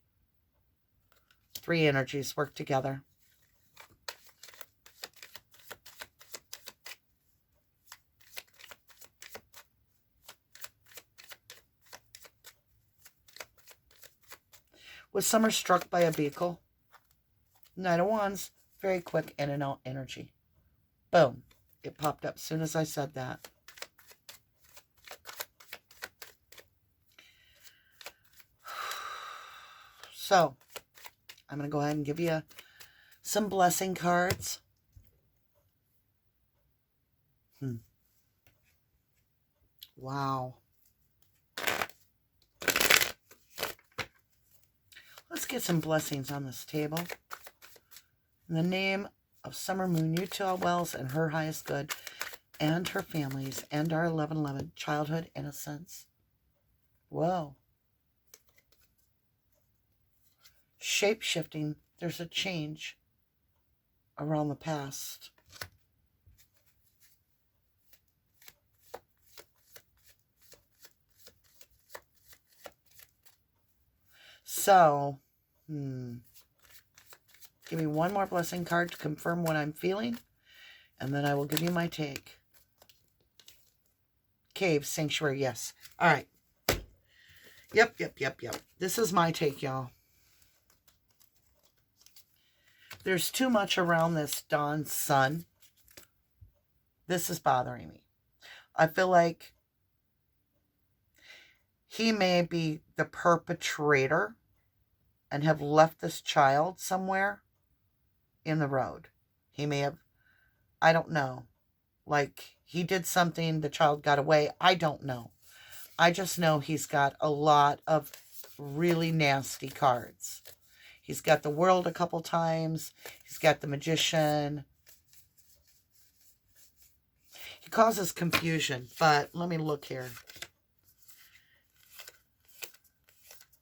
3 energies work together. Was Summer struck by a vehicle? Knight of Wands, very quick in and out energy. Boom. It popped up as soon as I said that. So, I'm going to go ahead and give you some blessing cards. Wow. Let's get some blessings on this table. In the name of Summer Moon, you tell Wells and her highest good, and her families, and our 1111 childhood innocence. Whoa. Shape-shifting. There's a change around the past. So, give me one more blessing card to confirm what I'm feeling, and then I will give you my take. Cave, sanctuary, yes. All right. Yep. This is my take, y'all. There's too much around this Dawn Sun. This is bothering me. I feel like he may be the perpetrator and have left this child somewhere in the road. He may have, I don't know. Like, he did something, the child got away. I don't know. I just know he's got a lot of really nasty cards. He's got the World a couple times. He's got the Magician. He causes confusion, but let me look here.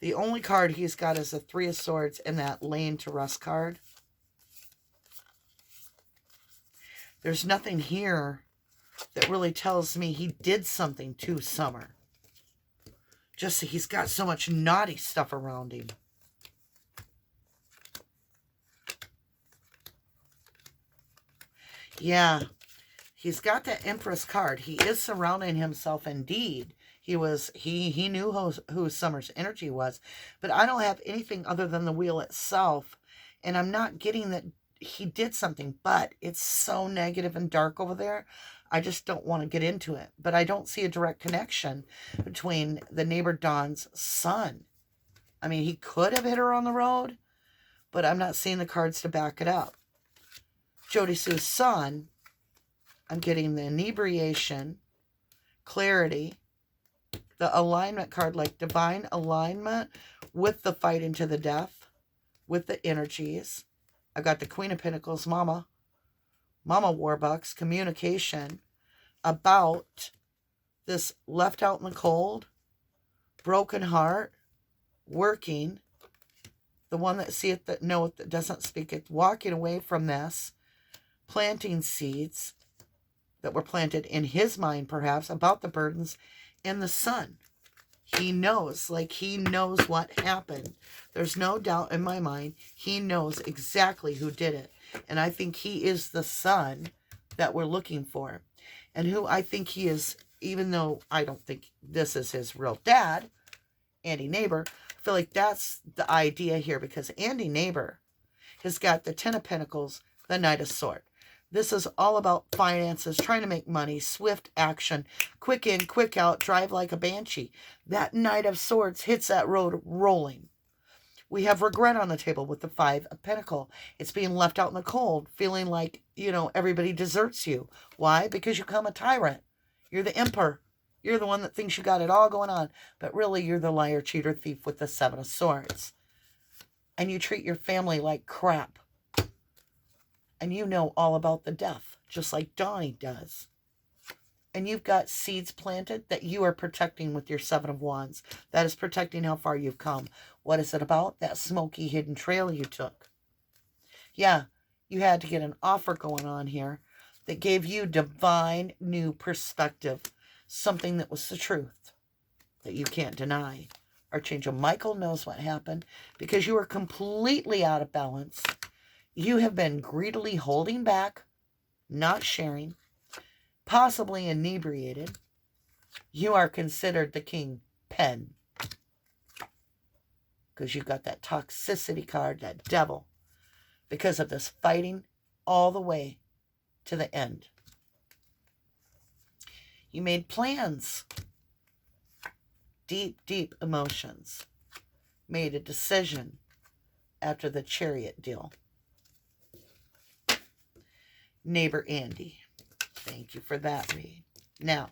The only card he's got is the 3 of Swords and that Laying to Rest card. There's nothing here that really tells me he did something to Summer. Just he's got so much naughty stuff around him. Yeah, he's got that Empress card. He is surrounding himself indeed. He knew who Summer's energy was, but I don't have anything other than the wheel itself, and I'm not getting that he did something, but it's so negative and dark over there. I just don't want to get into it, but I don't see a direct connection between the neighbor Dawn's son. I mean, he could have hit her on the road, but I'm not seeing the cards to back it up. JODISUE's son, I'm getting the inebriation, clarity, the alignment card, like divine alignment with the fight into the death, with the energies. I got the Queen of Pentacles, Mama Warbucks, communication about this left out in the cold, broken heart, working, the one that seeth, that knoweth, that doesn't speak it, walking away from this, planting seeds that were planted in his mind, perhaps, about the burdens, and the son. He knows, like he knows what happened. There's no doubt in my mind, he knows exactly who did it. And I think he is the son that we're looking for. And who I think he is, even though I don't think this is his real dad, Andy Neighbor, I feel like that's the idea here, because Andy Neighbor has got the 10 of Pentacles, the Knight of Swords. This is all about finances, trying to make money, swift action, quick in, quick out, drive like a banshee. That Knight of Swords hits that road rolling. We have regret on the table with the 5 of Pentacles. It's being left out in the cold, feeling like, everybody deserts you. Why? Because you become a tyrant. You're the emperor. You're the one that thinks you got it all going on. But really, you're the liar, cheater, thief with the 7 of Swords. And you treat your family like crap. And you know all about the death, just like Donnie does. And you've got seeds planted that you are protecting with your Seven of Wands. That is protecting how far you've come. What is it about? That smoky hidden trail you took. Yeah, you had to get an offer going on here that gave you divine new perspective. Something that was the truth that you can't deny. Archangel Michael knows what happened because you were completely out of balance. You have been greedily holding back, not sharing, possibly inebriated. You are considered the king pen because you've got that toxicity card, that devil, because of this fighting all the way to the end. You made plans, deep, deep emotions, made a decision after the Chariot deal. Neighbor Andy, thank you for that read. Now,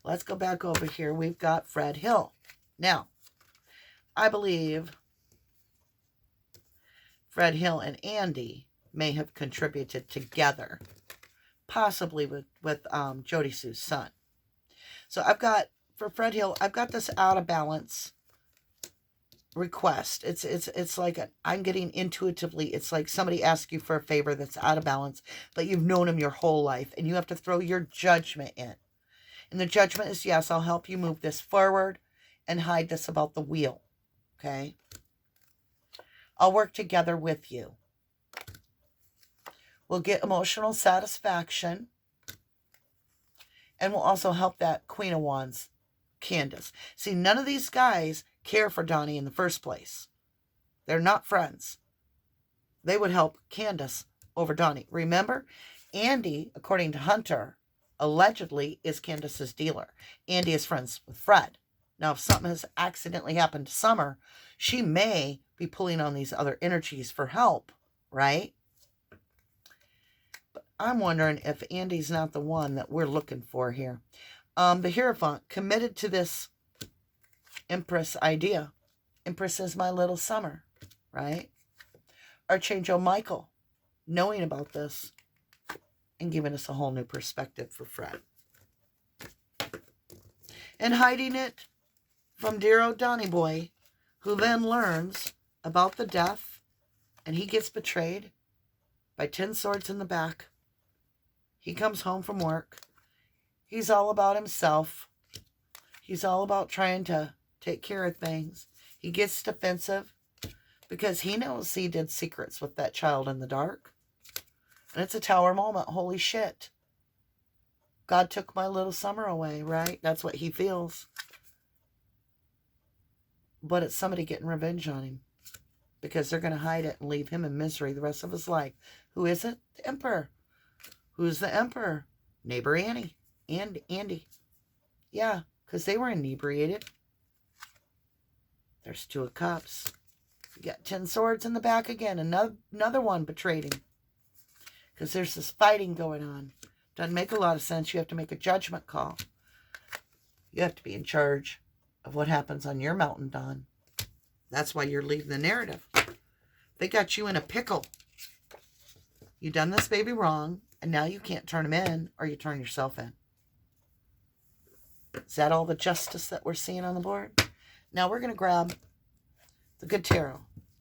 let's go back over here. We've got Fred Hill. Now, I believe Fred Hill and Andy may have contributed together, possibly with JODISUE's son. So I've got, for Fred Hill, I've got this out of balance request. It's like I'm getting intuitively, it's like somebody asks you for a favor that's out of balance, but you've known him your whole life, and you have to throw your judgment in. And the judgment is, yes, I'll help you move this forward and hide this about the wheel. Okay? I'll work together with you. We'll get emotional satisfaction. And we'll also help that Queen of Wands, Candace. See, none of these guys care for Donnie in the first place. They're not friends. They would help Candace over Donnie. Remember, Andy, according to Hunter, allegedly is Candace's dealer. Andy is friends with Fred. Now, if something has accidentally happened to Summer, she may be pulling on these other energies for help, right? But I'm wondering if Andy's not the one that we're looking for here. The Hierophant committed to this Empress idea. Empress is my little Summer, right? Archangel Michael, knowing about this and giving us a whole new perspective for Fred. And hiding it from dear old Donnie boy, who then learns about the death, and he gets betrayed by 10 swords in the back. He comes home from work. He's all about himself. He's all about trying to take care of things. He gets defensive because he knows he did secrets with that child in the dark. And it's a tower moment. Holy shit. God took my little Summer away, right? That's what he feels. But it's somebody getting revenge on him because they're going to hide it and leave him in misery the rest of his life. Who is it? The Emperor. Who's the Emperor? Neighbor Annie and Andy. Yeah, because they were inebriated. There's 2 of Cups. You got 10 swords in the back again. Another one betrayed him. Because there's this fighting going on. Doesn't make a lot of sense. You have to make a judgment call. You have to be in charge of what happens on your mountain, Don. That's why you're leading the narrative. They got you in a pickle. You done this baby wrong, and now you can't turn him in, or you turn yourself in. Is that all the justice that we're seeing on the board? Now we're going to grab the good tarot.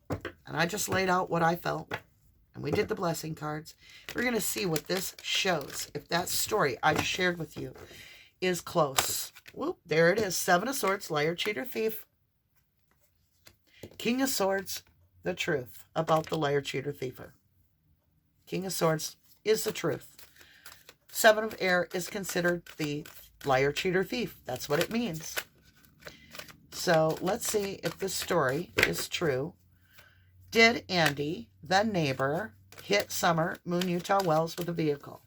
And I just laid out what I felt. And we did the blessing cards. We're going to see what this shows. If that story I just shared with you is close. Whoop, there it is. 7 of Swords, liar, cheater, thief. King of Swords, the truth about the liar, cheater, thiefer. King of Swords is the truth. 7 of Air is considered the liar, cheater, thief. That's what it means. So let's see if this story is true. Did Andy, the neighbor, hit Summer, Moon, Utah Wells with a vehicle?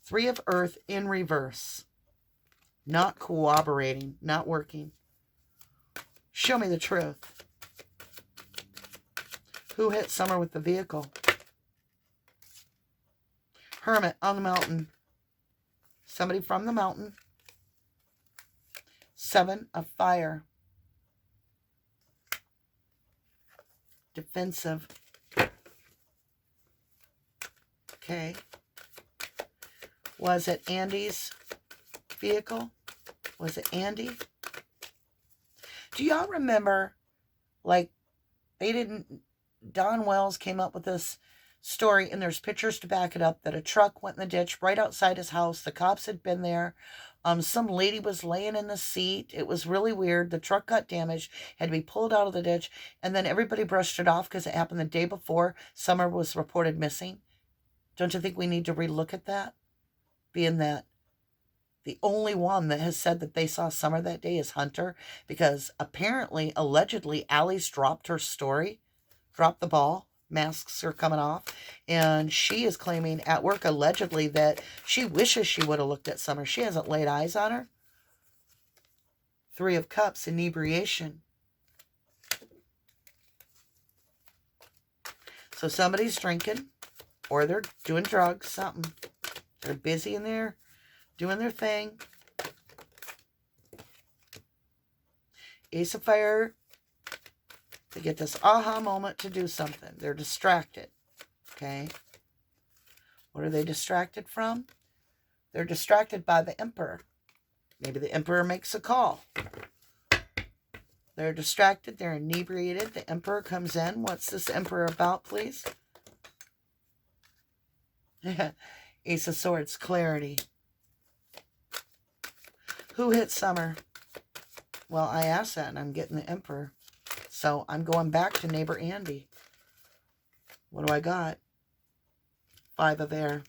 3 of Earth in reverse. Not cooperating, not working. Show me the truth. Who hit Summer with the vehicle? Hermit on the mountain. Somebody from the mountain. 7 of Fire. Defensive. Okay. Was it Andy's vehicle? Was it Andy? Do y'all remember, like, Don Wells came up with this story, and there's pictures to back it up, that a truck went in the ditch right outside his house. The cops had been there. Some lady was laying in the seat. It was really weird. The truck got damaged, had to be pulled out of the ditch, and then everybody brushed it off because it happened the day before Summer was reported missing. Don't you think we need to relook at that? Being that the only one that has said that they saw Summer that day is Hunter, because apparently, allegedly, Allie's dropped her story, dropped the ball. Masks are coming off, and she is claiming at work, allegedly, that she wishes she would have looked at Summer. She hasn't laid eyes on her. 3 of Cups, inebriation. So somebody's drinking, or they're doing drugs, something. They're busy in there, doing their thing. Ace of Fire. They get this aha moment to do something. They're distracted. Okay? What are they distracted from? They're distracted by the Emperor. Maybe the Emperor makes a call. They're distracted. They're inebriated. The Emperor comes in. What's this Emperor about, please? Ace of Swords, clarity. Who hit Summer? Well, I asked that, and I'm getting the Emperor. So I'm going back to neighbor Andy. What do I got? 5 of Air.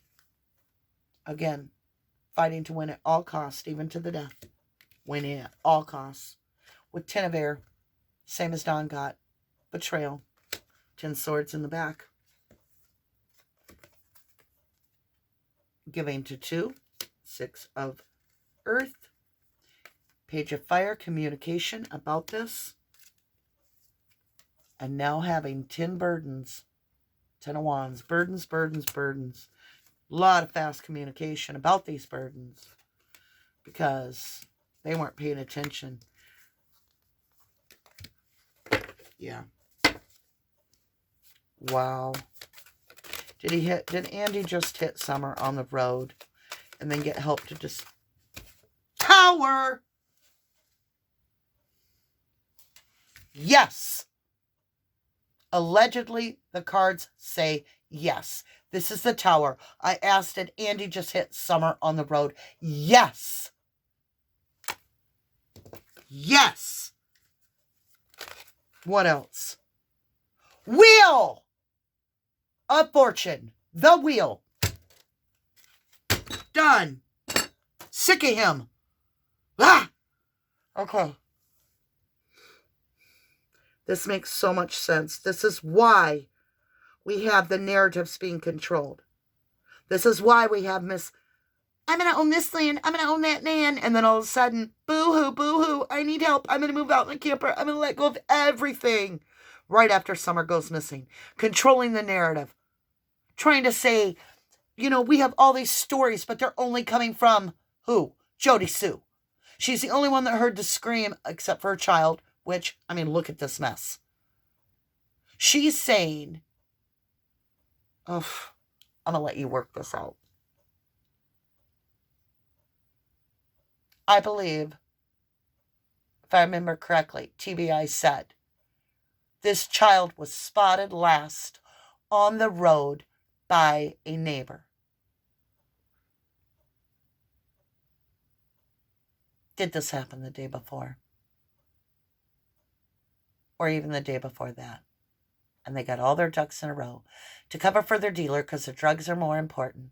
Again, fighting to win at all costs, even to the death. Winning at all costs. With 10 of Air, same as Don got. Betrayal. 10 swords in the back. Giving to 2. 6 of Earth. Page of Fire, communication about this. And now having 10 burdens. 10 of Wands. Burdens, burdens, burdens. A lot of fast communication about these burdens. Because they weren't paying attention. Yeah. Wow. Did Andy just hit Summer on the road and then get help to just Tower? Yes. Allegedly, the cards say yes. This is the Tower. I asked, did Andy just hit Summer on the road? Yes. Yes. What else? Wheel of Fortune. The wheel. Done. Sick of him. Ah! Okay. This makes so much sense. This is why we have the narratives being controlled. This is why we have I'm going to own this land. I'm going to own that land. And then all of a sudden, boo-hoo, boo-hoo. I need help. I'm going to move out in the camper. I'm going to let go of everything. Right after Summer goes missing. Controlling the narrative. Trying to say, we have all these stories, but they're only coming from who? JODISUE. She's the only one that heard the scream, except for her child. Which, look at this mess. She's saying, I'm going to let you work this out. I believe, if I remember correctly, TBI said, this child was spotted last on the road by a neighbor. Did this happen the day before? Or even the day before that? And they got all their ducks in a row to cover for their dealer because the drugs are more important.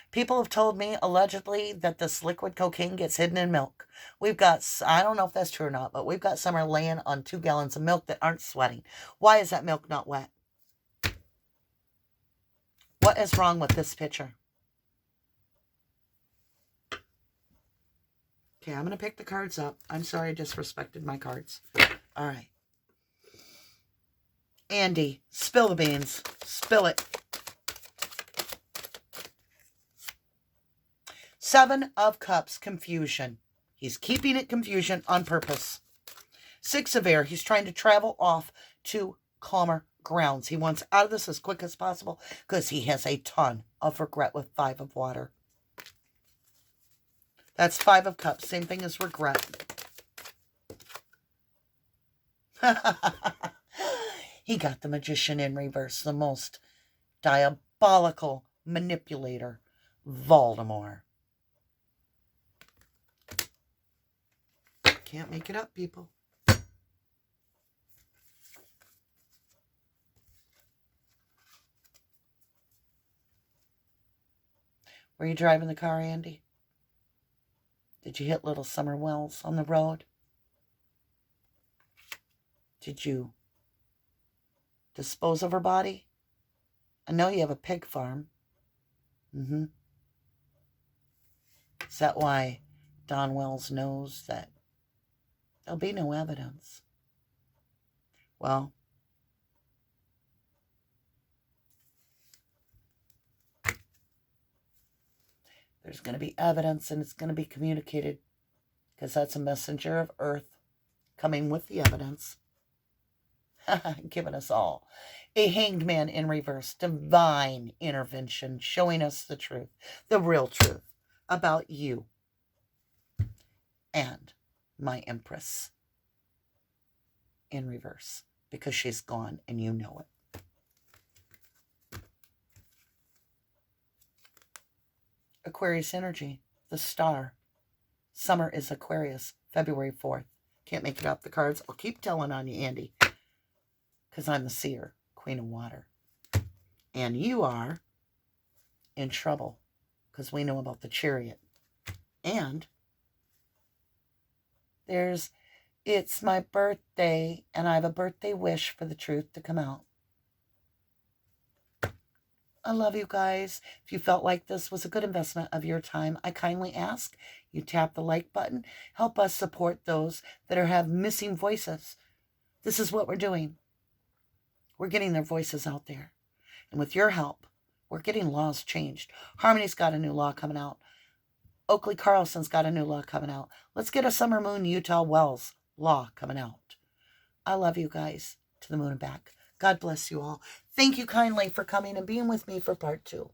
People have told me, allegedly, that this liquid cocaine gets hidden in milk. We've got, I don't know if that's true or not, but we've got Summer laying on 2 gallons of milk that aren't sweating. Why is that milk not wet? What is wrong with this picture? Okay, I'm going to pick the cards up. I'm sorry I disrespected my cards. All right. Andy, spill the beans. Spill it. 7 of Cups, confusion. He's keeping it confusion on purpose. 6 of Air, he's trying to travel off to calmer grounds. He wants out of this as quick as possible because he has a ton of regret with 5 of Water. That's 5 of Cups. Same thing as regret. He got the Magician in reverse. The most diabolical manipulator. Voldemort. Can't make it up, people. Were you driving the car, Andy? Did you hit little Summer Wells on the road? Did you dispose of her body? I know you have a pig farm. Is that why Don Wells knows that there'll be no evidence? Well, there's going to be evidence, and it's going to be communicated, because that's a messenger of Earth coming with the evidence, giving us all a Hanged Man in reverse. Divine intervention, showing us the truth, the real truth about you and my Empress in reverse, because she's gone and you know it. Aquarius energy, the star. Summer is Aquarius, February 4th. Can't make it up, the cards. I'll keep telling on you, Andy, because I'm the Seer, Queen of Water. And you are in trouble, because we know about the Chariot. And it's my birthday, and I have a birthday wish for the truth to come out. I love you guys. If you felt like this was a good investment of your time, I kindly ask you tap the like button. Help us support those that have missing voices. This is what we're doing. We're getting their voices out there. And with your help, we're getting laws changed. Harmony's got a new law coming out. Oakley Carlson's got a new law coming out. Let's get a Summer Moon Utah Wells law coming out. I love you guys to the moon and back. God bless you all. Thank you kindly for coming and being with me for part 2.